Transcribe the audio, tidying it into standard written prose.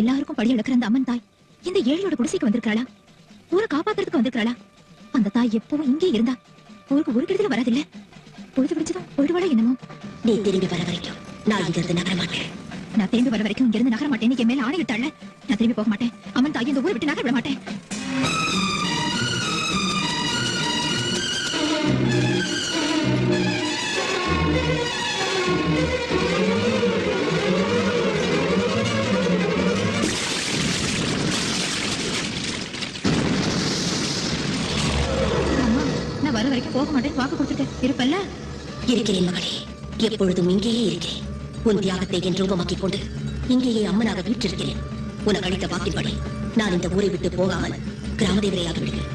எல்லாருக்கும் படி இழக்கிற அந்த அம்மன் தாய் இந்த ஏழையோட குடிசைக்கு வந்திருக்காளா? ஊரை காப்பாத்துறதுக்கு வந்திருக்காளா? அந்த தாய் எப்பவும் இங்கே இருந்தா ஊருக்கு ஒரு கெடுதல வராதில்ல. பொழுது பிடிச்சதும் போயிடுவாளா என்னமோ? நீ திரும்பி வர வரைக்கும் நான் இங்க இருந்து நகர மாட்டேன். நான் திரும்பி வர வரைக்கும் இங்க இருந்து நகர மாட்டேன். என் மேல ஆணையிட்டாள். நான் திரும்பி போக மாட்டேன். அம்மன் தாய் இந்த ஊரை விட்டு நகர விட மாட்டேன். நான் வர வரைக்கும் போக மாட்டேன். வாக்கு கொடுத்துட்டேன். இருப்பல்ல? இருக்கிறேன் மகளே, எப்பொழுதும் இங்கேயே இருக்கிறேன். உன் தியாகத்தை என் ரூபமாக்கிக் கொண்டு இங்கேயே அம்மனாக வீற்றிருக்கிறேன். உனக்கு அளித்த வாக்கின்படி நான் இந்த ஊரை விட்டு போகாமல் கிராமதேவரையாகி விடுவேன்.